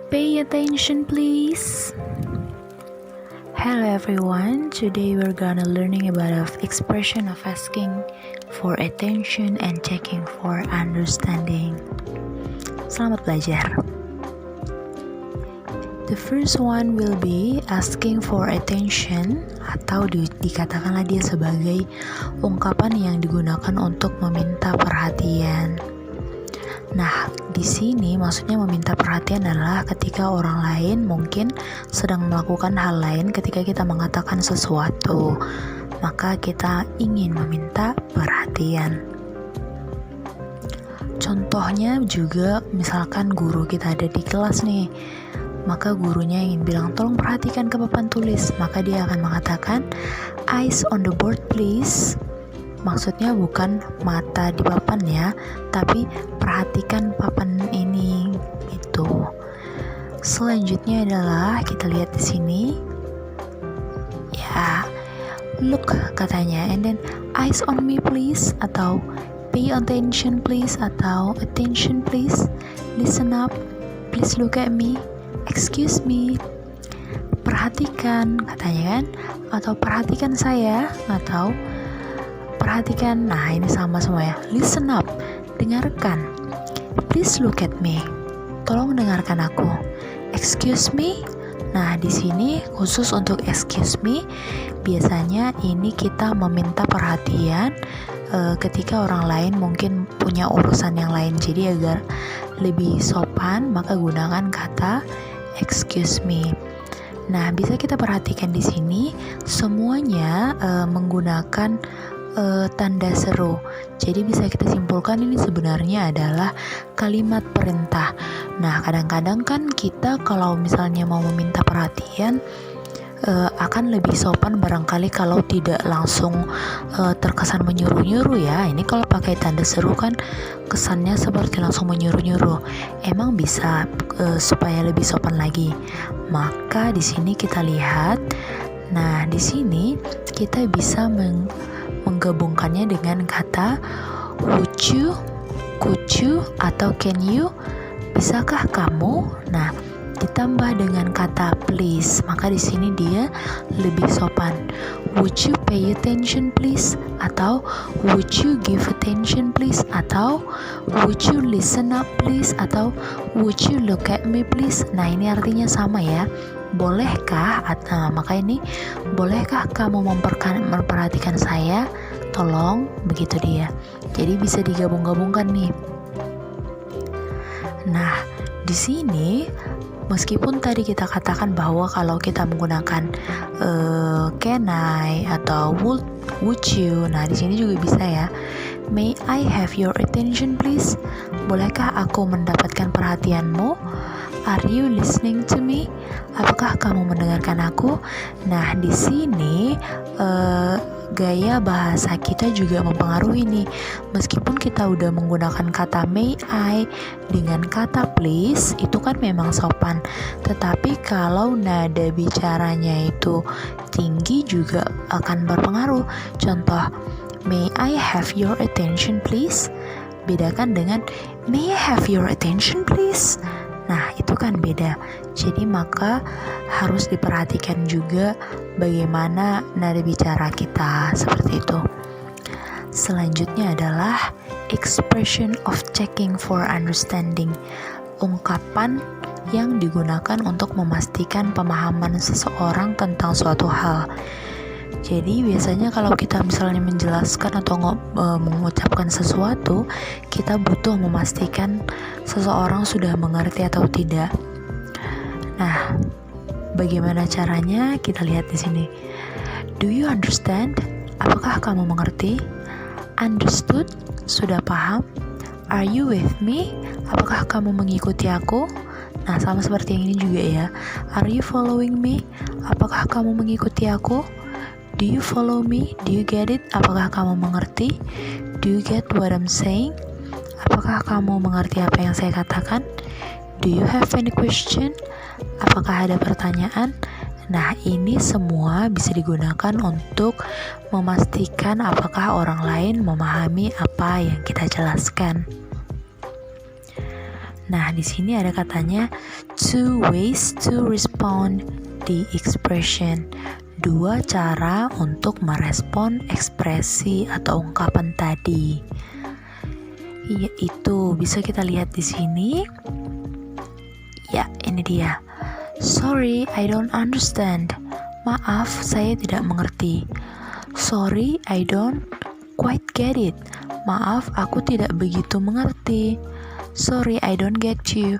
Pay attention please. Hello everyone, today we're gonna learning about of expression of asking for attention and checking for understanding. Selamat belajar. The first one will be asking for attention, atau dikatakanlah dia sebagai ungkapan yang digunakan untuk meminta perhatian. Nah, di sini maksudnya meminta perhatian adalah ketika orang lain mungkin sedang melakukan hal lain ketika kita mengatakan sesuatu, maka kita ingin meminta perhatian. Contohnya juga misalkan guru kita ada di kelas nih, maka gurunya ingin bilang tolong perhatikan ke papan tulis, maka dia akan mengatakan eyes on the board please. Maksudnya bukan mata di papan ya, tapi perhatikan papan ini gitu. Selanjutnya adalah kita lihat di sini. Ya, look katanya, and then eyes on me please, atau pay attention please, atau attention please, listen up, please look at me, excuse me. Perhatikan katanya kan, atau perhatikan saya, atau perhatikan. Nah, ini sama semua ya. Listen up, dengarkan. Please look at me, tolong dengarkan aku. Excuse me. Nah, di sini khusus untuk excuse me, biasanya ini kita meminta perhatian ketika orang lain mungkin punya urusan yang lain. Jadi agar lebih sopan, maka gunakan kata excuse me. Nah, bisa kita perhatikan di sini semuanya menggunakan tanda seru. Jadi bisa kita simpulkan ini sebenarnya adalah kalimat perintah. Nah, kadang-kadang kan kita kalau misalnya mau meminta perhatian akan lebih sopan barangkali kalau tidak langsung terkesan menyuruh-nyuruh ya. Ini kalau pakai tanda seru kan kesannya seperti langsung menyuruh-nyuruh. Emang bisa supaya lebih sopan lagi. Maka di sini kita lihat. Nah, di sini kita bisa menggabungkannya dengan kata would you, could you, atau can you, bisakah kamu. Nah, ditambah dengan kata please, maka di sini dia lebih sopan. Would you pay attention please, atau would you give attention please, atau would you listen up please, atau would you look at me please. Nah, ini artinya sama ya. Bolehkah, maka ini bolehkah kamu memperhatikan saya, tolong, begitu dia. Jadi bisa digabung-gabungkan nih. Nah, di sini meskipun tadi kita katakan bahwa kalau kita menggunakan can I atau would you, nah di sini juga bisa ya. May I have your attention please? Bolehkah aku mendapatkan perhatianmu? Are you listening to me? Apakah kamu mendengarkan aku? Nah, di sini gaya bahasa kita juga mempengaruhi nih. Meskipun kita udah menggunakan kata may I dengan kata please, itu kan memang sopan. Tetapi kalau nada bicaranya itu tinggi juga akan berpengaruh. Contoh, may I have your attention please? Bedakan dengan may I have your attention please? Nah, itu kan beda. Jadi maka harus diperhatikan juga bagaimana nada bicara kita, seperti itu. Selanjutnya adalah expression of checking for understanding. Ungkapan yang digunakan untuk memastikan pemahaman seseorang tentang suatu hal. Jadi biasanya kalau kita misalnya menjelaskan atau mengucapkan sesuatu, kita butuh memastikan seseorang sudah mengerti atau tidak. Nah, bagaimana caranya? Kita lihat di sini. Do you understand? Apakah kamu mengerti? Understood? Sudah paham? Are you with me? Apakah kamu mengikuti aku? Nah, sama seperti yang ini juga ya. Are you following me? Apakah kamu mengikuti aku? Do you follow me? Do you get it? Apakah kamu mengerti? Do you get what I'm saying? Apakah kamu mengerti apa yang saya katakan? Do you have any question? Apakah ada pertanyaan? Nah, ini semua bisa digunakan untuk memastikan apakah orang lain memahami apa yang kita jelaskan. Nah, di sini ada katanya two ways to respond the expression. Dua cara untuk merespon ekspresi atau ungkapan tadi. Itu bisa kita lihat di sini. Ya, ini dia. Sorry, I don't understand. Maaf, saya tidak mengerti. Sorry, I don't quite get it. Maaf, aku tidak begitu mengerti. Sorry, I don't get you.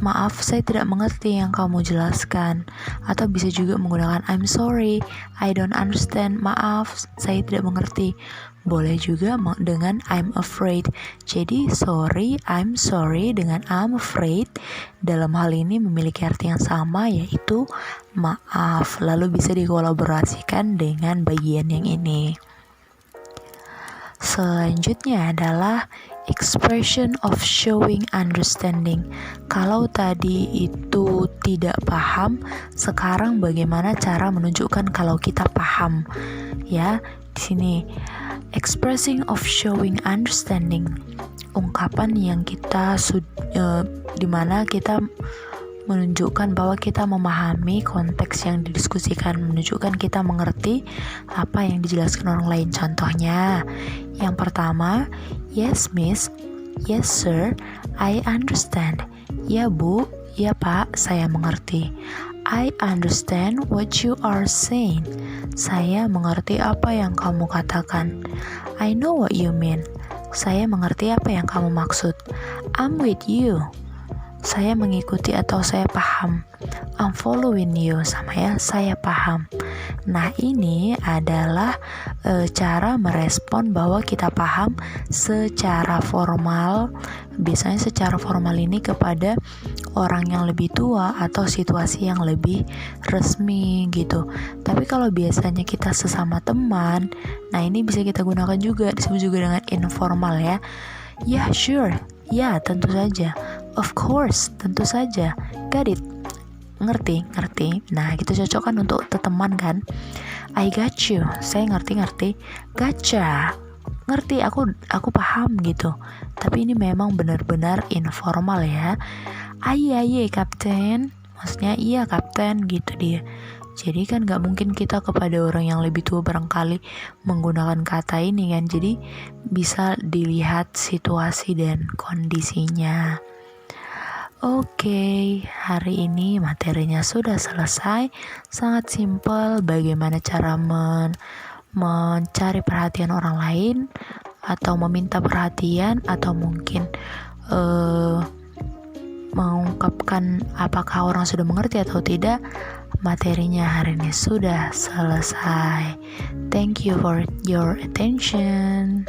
Maaf, saya tidak mengerti yang kamu jelaskan. Atau bisa juga menggunakan I'm sorry, I don't understand. Maaf, saya tidak mengerti. Boleh juga dengan I'm afraid. Jadi sorry, I'm sorry dengan I'm afraid dalam hal ini memiliki arti yang sama, yaitu maaf. Lalu bisa dikolaborasikan dengan bagian yang ini. Selanjutnya adalah expression of showing understanding. Kalau tadi itu tidak paham, sekarang bagaimana cara menunjukkan kalau kita paham? Ya, di sini expressing of showing understanding. Ungkapan yang kita dimana kita menunjukkan bahwa kita memahami konteks yang didiskusikan, menunjukkan kita mengerti apa yang dijelaskan orang lain. Contohnya, yang pertama, yes miss, yes sir, I understand. Ya bu, ya pak, saya mengerti. I understand what you are saying. Saya mengerti apa yang kamu katakan. I know what you mean. Saya mengerti apa yang kamu maksud. I'm with you. Saya mengikuti atau saya paham. I'm following you, sama ya, saya paham. Nah, ini adalah cara merespon bahwa kita paham secara formal. Biasanya secara formal ini kepada orang yang lebih tua atau situasi yang lebih resmi gitu. Tapi kalau biasanya kita sesama teman, nah ini bisa kita gunakan juga, disebut juga dengan informal ya. Yeah, sure. Ya, tentu saja. Of course, tentu saja. Got it. Ngerti. Nah, kita cocokkan untuk teman kan. I got you. Saya ngerti. Gotcha. Ngerti, aku paham gitu. Tapi ini memang benar-benar informal ya. Aye, kapten. Maksudnya iya kapten gitu dia. Jadi kan gak mungkin kita kepada orang yang lebih tua barangkali menggunakan kata ini kan. Jadi bisa dilihat situasi dan kondisinya. Oke, hari ini materinya sudah selesai. Sangat simpel bagaimana cara mencari perhatian orang lain, atau meminta perhatian, atau mungkin mengungkapkan apakah orang sudah mengerti atau tidak. Materinya hari ini sudah selesai. Thank you for your attention.